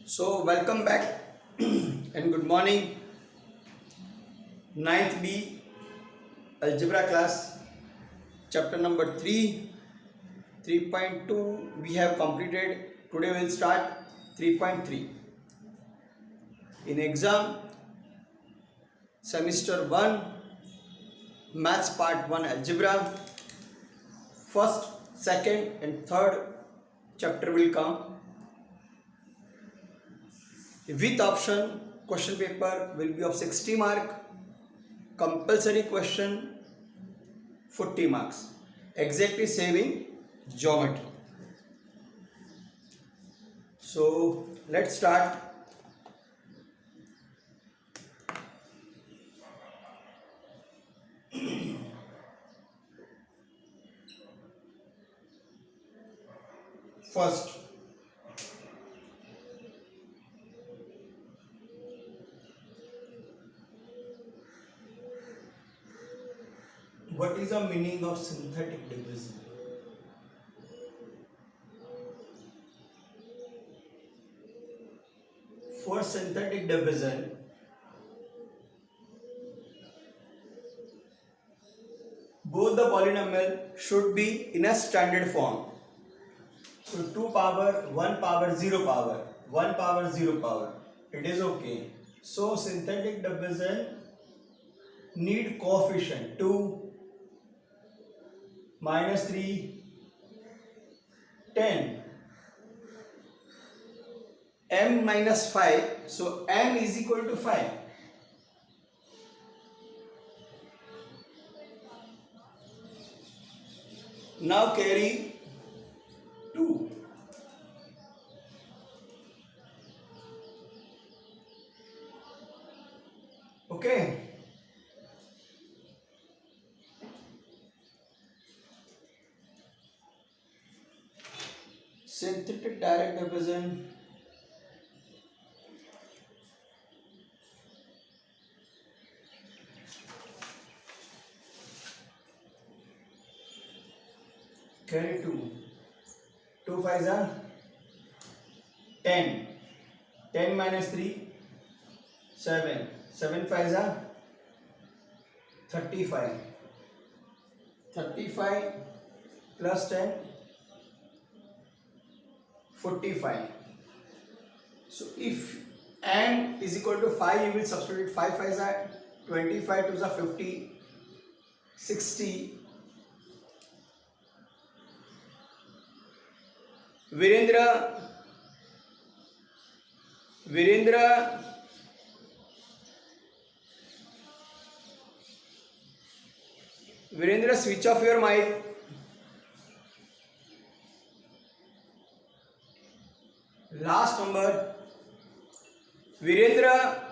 So, welcome back and good morning. Ninth B Algebra class, chapter number 3, 3.2 we have completed. Today we'll start 3.3. In exam, semester 1, maths part 1 algebra, first, second and third chapter will come. With option, question paper will be of 60 mark, compulsory question 40 marks, exactly saving geometry. So let's start. First, what is the meaning of synthetic division? For synthetic division, both the polynomial should be in a standard form. So 2 power, 1 power, 0 power, 1 power, 0 power. It is okay. So synthetic division need coefficient 2, -3, 10, m minus 5. So m is equal to 5. Now carry 2. Okay. Synthetic direct division. Carry 2. 2 5s are 10. 10 minus 3, 7. 7 5s are 35. 35 plus 10, 45. So if n is equal to 5, you will substitute 5 5s are 25 to the 50, 60. Virendra, switch off your mic. Last number. Virendra.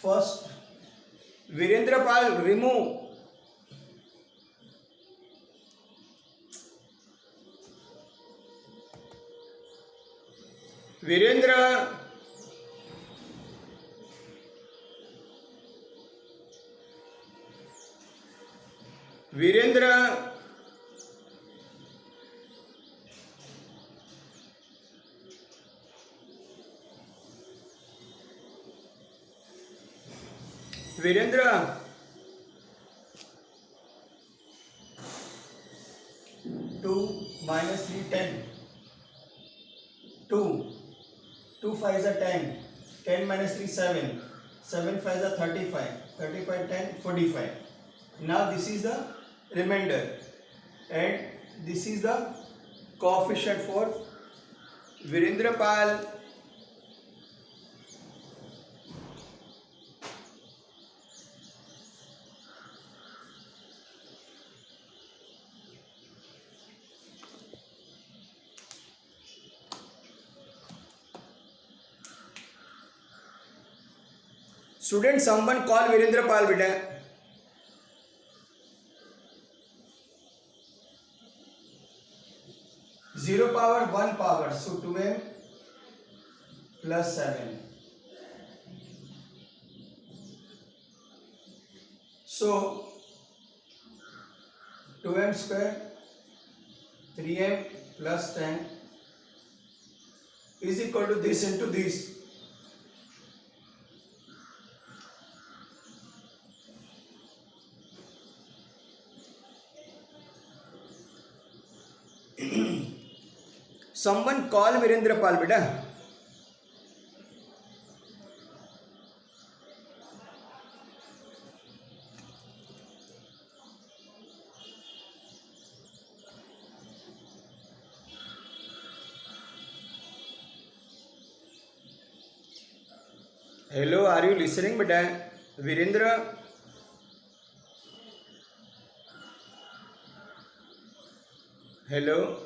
First, Virendra Pal, remove. Virendra. Virendra. Virendra. 2 minus 3, 10. 2. 2 5s are 10. 10 minus 3, 7. 7 5s are 35. 35, 10, 45. Now this is the remainder. And this is the coefficient for Virendra Pal. Student, someone call Virendra Pal beta. Zero power, 1 power. So 2m plus 7. So 2m square 3m plus 10 is equal to this into this. Someone call Virendra Pal beta. Hello, are you listening beta? Virendra. Hello.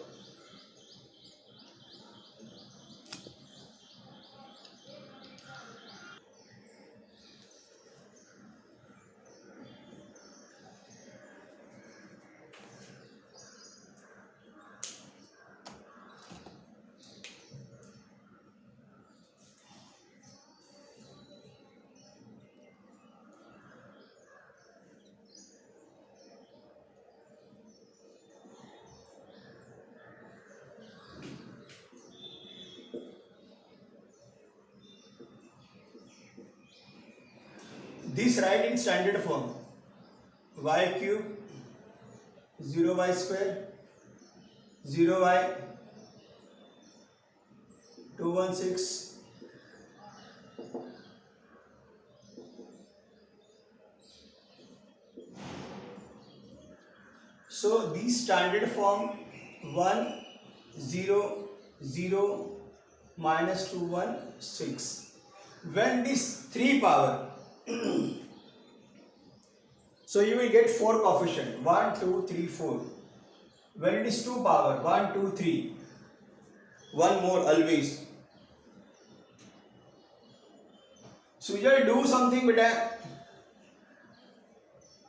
This write in standard form. Y cube 0y square 0y 216 so this standard form 1 0 0 minus 216 when this 3 power so you will get 4 coefficient 1 2 3 4 when it is 2 power 1 2 3 one more always. So you will do something beta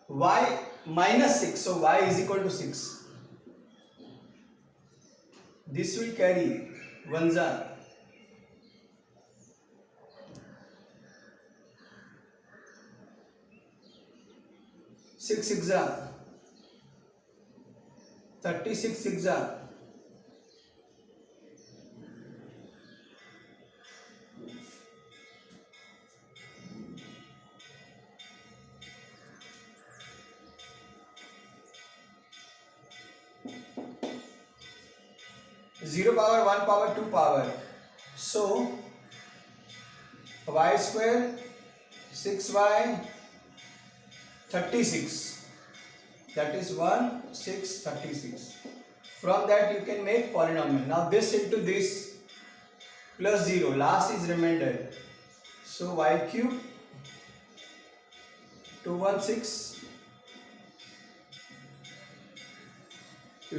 y minus 6 so y is equal to 6 this will carry 1 za 6 6 जा 36 6 जा 0 power 1 power 2 power so y square 6y 36 that is 1 6 36 from that you can make polynomial. Now this into this plus 0 last is remainder so y cube 216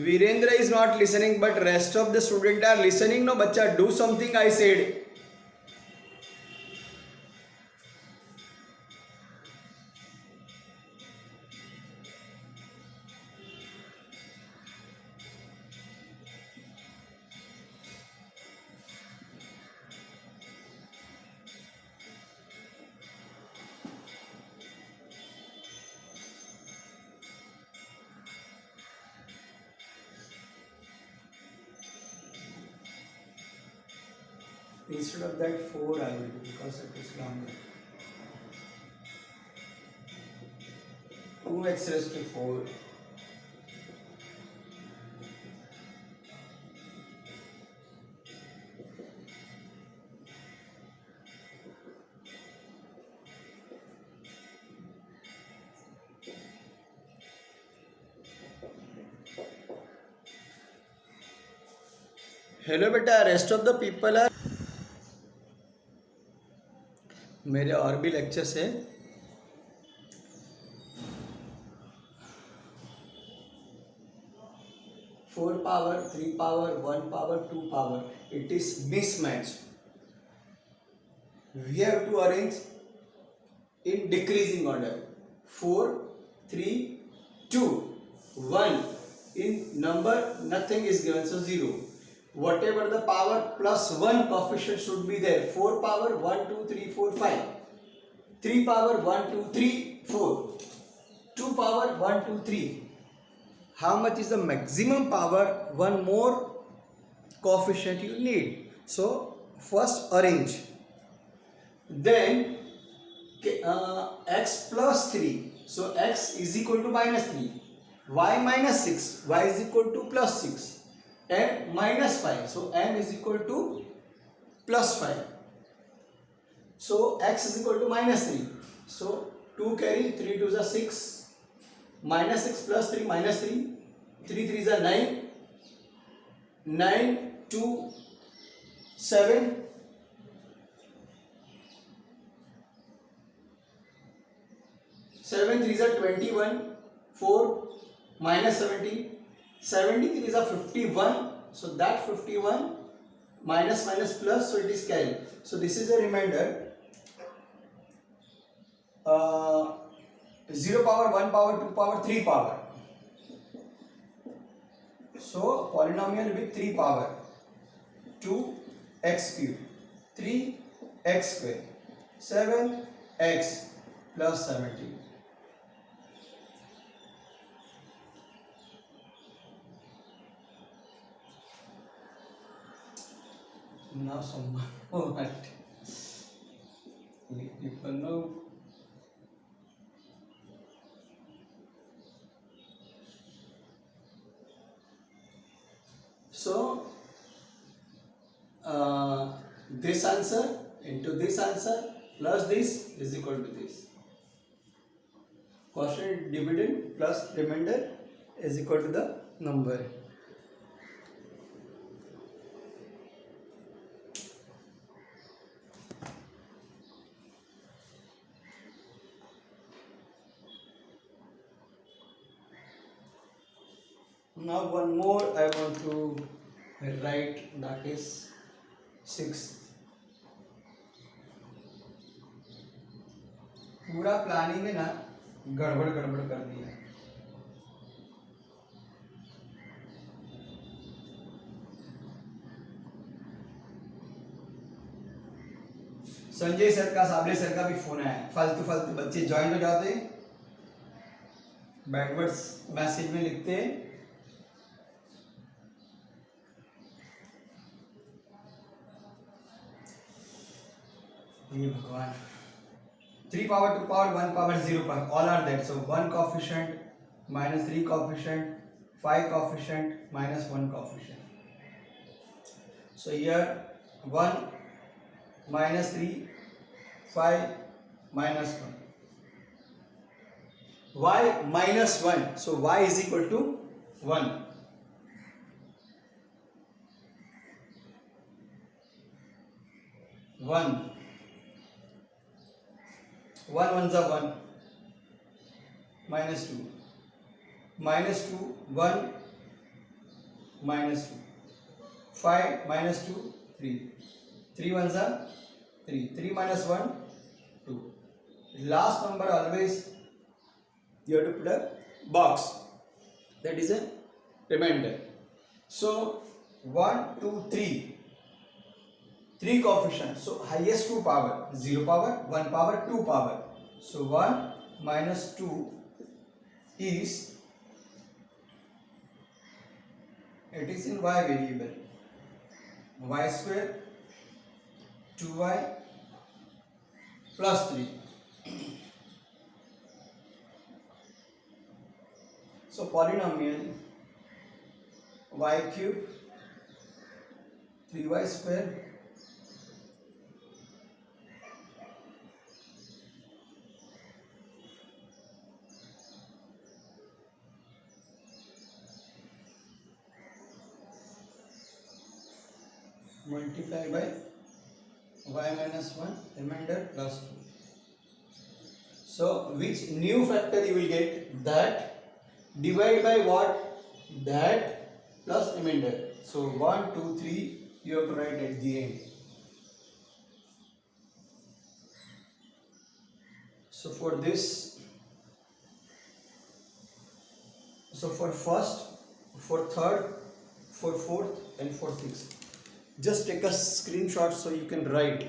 Virendra is not listening but rest of the student are listening. No bacha do something I said. Instead of that 4 I will do because it is longer. 2x raised to 4 hello बेटा rest of the people are मेरे और भी lectures है 4 power 3 power 1 power 2 power it is mismatched we have to arrange in decreasing order 4 3 2 1 in number nothing is given so 0 whatever the power plus 1 coefficient should be there 4 power 1 2 3 4 5 3 power 1 2 3 4 2 power 1, 2, 3. How much is the maximum power? One more coefficient you need. So first arrange. Then x plus 3. So x is equal to minus 3. Y minus 6. Y is equal to plus 6. M minus 5. So m is equal to plus 5. So x is equal to minus 3. So 2 carry, 3 2s are 6. Minus 6 plus 3 minus 3. 3 3s are 9. 9 2 7. 7 3s are 21. 4 minus 17. 73 is a 51. So that 51 minus minus plus, so it is carry. So this is a remainder. 0 power, 1 power, 2 power, 3 power. So polynomial with 3 power. 2x cube, 3x square, 7x plus 17. Now some what? People know. So this answer into this answer plus this is equal to this. Quotient dividend plus remainder is equal to the number. Now one more I want to write, that is 6th. पूरा planning में ना गड़बड़ गड़बड़ कर दिया. Sanjay sir का, Sable sir का भी फोन आया. फालतू फालतू बच्चे ज्वाइन हो जाते, बैकवर्ड्स मैसेज में लिखते हैं. ये भगवान. 3 power, 2 power, 1 power, 0 power, all are there. So 1 coefficient, minus 3 coefficient, 5 coefficient, minus 1 coefficient. So here 1 minus 3, 5 minus 1. Y minus 1. So y is equal to 1. 1. 1 ones are 1, minus 2, minus 2, 1, minus 2, 5, minus 2, 3, 3 ones are 3, 3 minus 1, 2. Last number always you have to put a box, that is a remainder. So 1, 2, 3. 3 coefficients. So highest 2 power, 0 power, 1 power, 2 power. So 1 minus 2 is, it is in y variable. Y square 2y plus 3. So polynomial y cube 3y square multiplied by y minus 1 remainder plus 2. So which new factor you will get? That divide by what? That plus remainder. So 1, 2, 3 you have to write at the end. So for this, so for first, for third, for fourth and for sixth, just take a screenshot so you can write.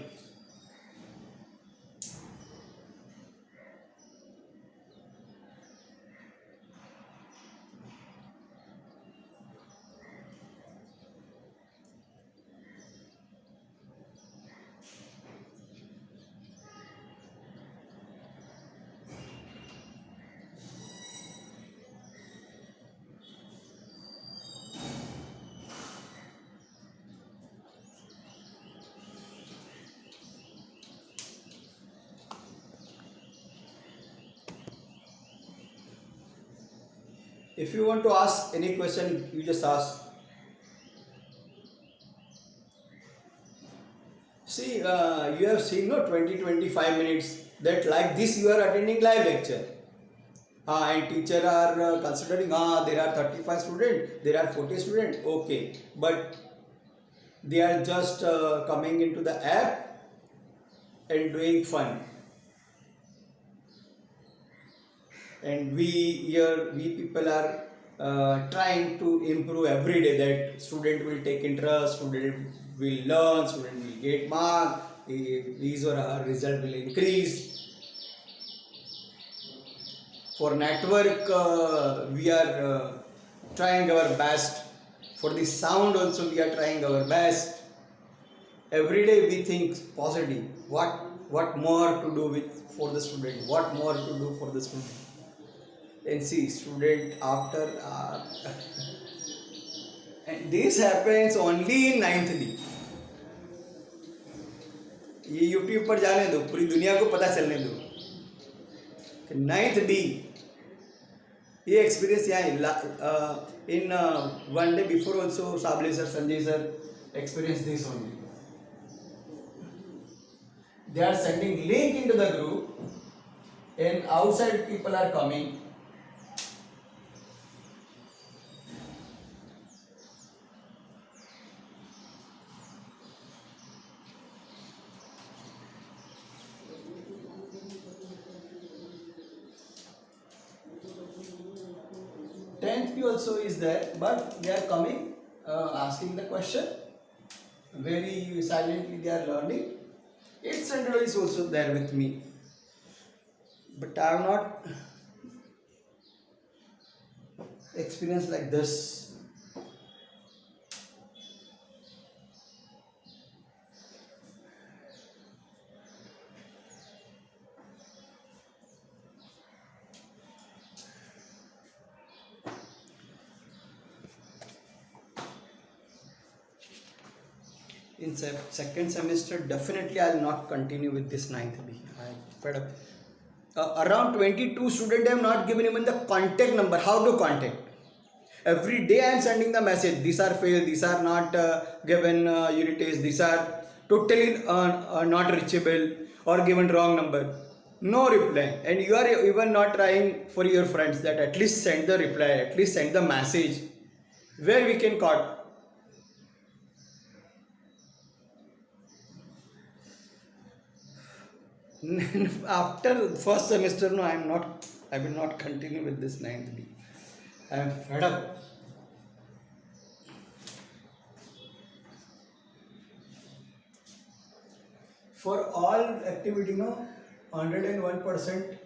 If you want to ask any question, you just ask. See, you have seen no 20-25 minutes that like this you are attending live lecture. And teacher are considering there are 35 students, there are 40 students, okay, but they are just coming into the app and doing fun. And we people are trying to improve every day, that student will take interest, student will learn, student will get mark, his or her result will increase. For network we are trying our best. For the sound also we are trying our best. Every day we think positive, what more to do with for the student, what more to do for the student. And see student after and this happens only in 9th D. ये YouTube पर जाने दो, पूरी दुनिया को पता चलने दो कि 9th D ये एक्सपीरियंस यहाँ in one day before also Sable sir, Sanjay sir experience this only. They are sending link into the group and outside people are coming. Tenth P also is there, but they are coming, asking the question. Very silently they are learning. 8th standard is also there with me, but I have not experienced like this. In second semester, definitely I will not continue with this 9th B. I fed up. Around 22 students I have not given even the contact number, how to contact. Every day I am sending the message, these are failed, these are not given unit tests, these are totally not reachable or given wrong number. No reply. And you are even not trying for your friends that at least send the reply, at least send the message where we can call. After first semester, no, I will not continue with this 9th B. I am fed up. For all activity, no, 101%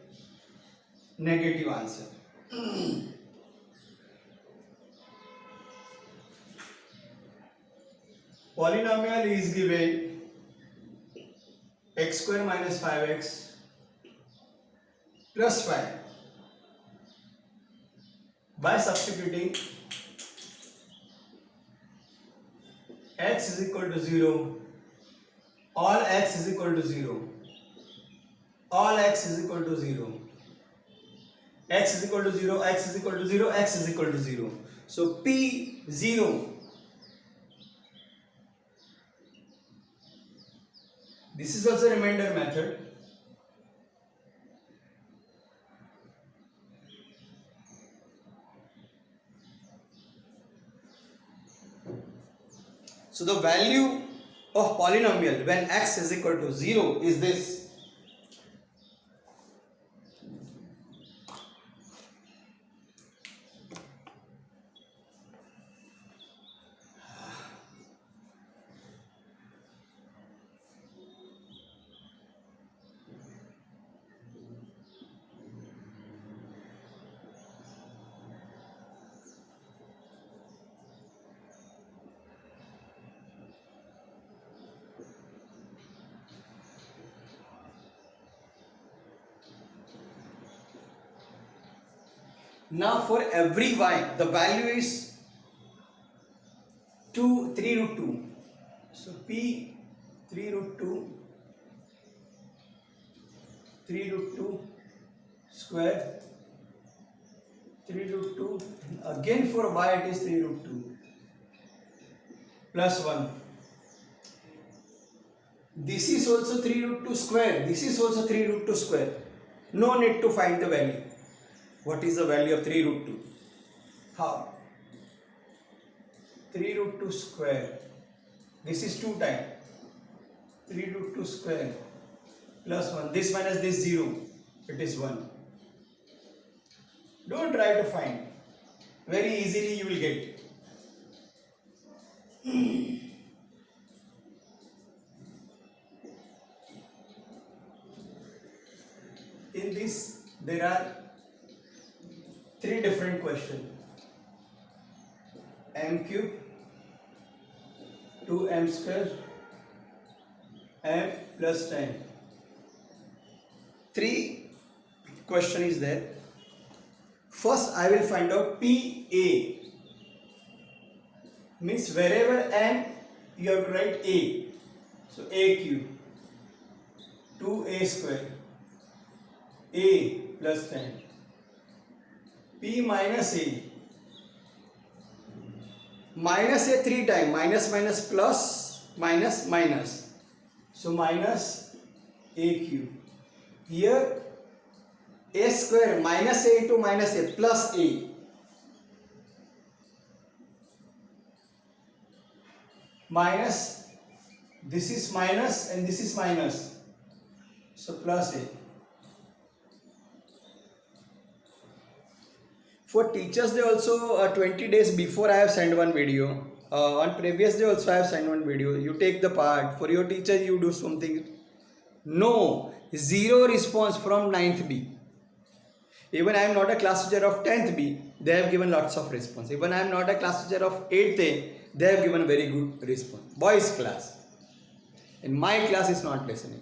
negative answer. Polynomial is given x square minus 5x plus 5 by substituting x is equal to 0, all x is equal to 0, all x is equal to 0, x is equal to 0, x is equal to 0, x is equal to 0. So P 0. This is also remainder method. So the value of polynomial when x is equal to 0 is this. Now for every y, the value is 3 root 2. So P 3 root 2, 3 root 2 square 3 root 2. Again for y it is 3 root 2 plus 1. This is also 3 root 2 square. This is also 3 root 2 square. No need to find the value. What is the value of 3 root 2? How? 3 root 2 square. This is 2 times 3 root 2 square plus 1. This minus this 0. It is 1. Don't try to find. Very easily you will get. In this there are 3 different questions. M cube, 2m square, m plus 10. 3 question is there. First I will find out PA. Means wherever m you have to write a. So a cube, 2a square, a plus 10. P minus a. Minus a 3 times. Minus minus plus minus minus. So minus a cube. Here a square minus a into minus a plus a. Minus, this is minus and this is minus. So plus a. For Teachers Day also 20 days before I have sent one video. On previous day also I have sent one video. You take the part. For your teacher you do something. No. 0 response from 9th B. Even I am not a class teacher of 10th B. They have given lots of response. Even I am not a class teacher of 8th A. They have given very good response. Boys class. In my class is not listening.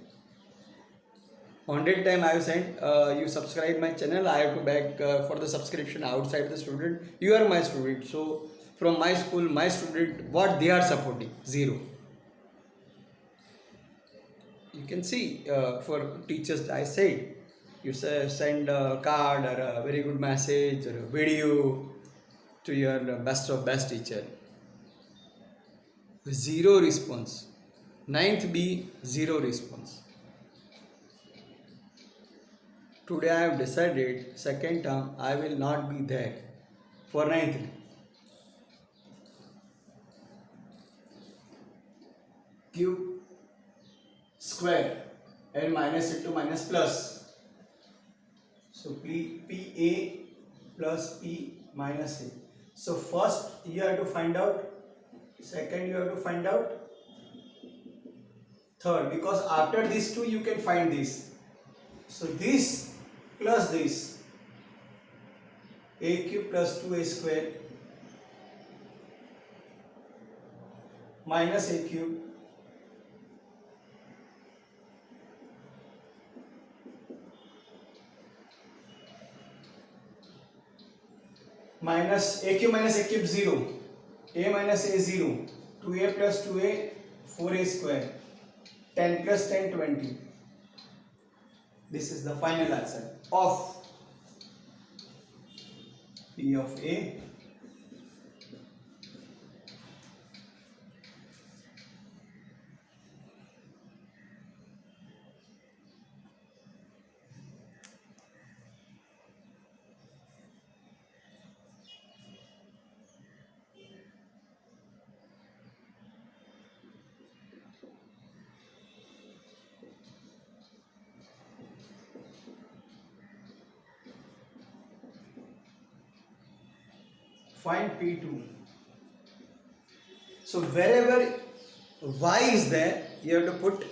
100 time I have sent, you subscribe my channel, I have to beg for the subscription outside the student. You are my student. So from my school, my student, what they are supporting? 0. You can see for teachers I said, you send a card or a very good message or a video to your best of best teacher. 0 response. 9th B, 0 response. Today I have decided second term I will not be there for 9th B. Cube square and minus into minus plus. So PA plus P minus A. So first you have to find out, second you have to find out, third, because after these two you can find this. So this plus this, a cube plus 2a square minus a cube minus a cube 0, a minus a 0, 2a plus 2a 4a square, 10 plus 10 20. This is the final answer of P of A. Find P2. So wherever y is there, you have to put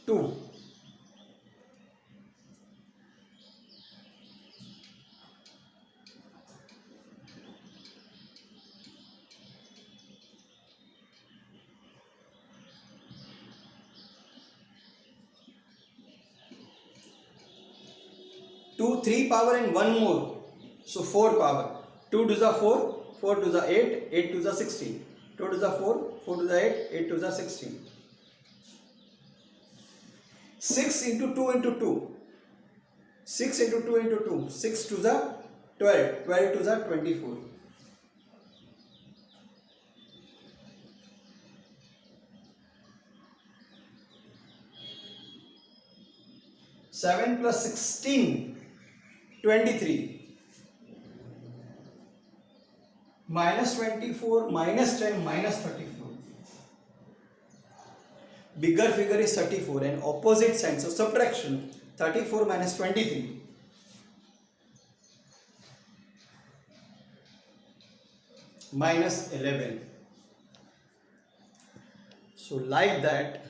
2. Two, 3 power and 1 more. So 4 power. 2 to the 4, 4 to the 8, 8 to the 16. 2 to the 4, 4 to the 8, 8 to the 16. 6 into 2 into 2. 6 into 2 into 2. 6 to the 12. 12 to the 24. 7 plus 16. 23. Minus 24. Minus 10. Minus 34. Bigger figure is 34 and opposite sign. So subtraction. 34 minus 23. Minus 11. So like that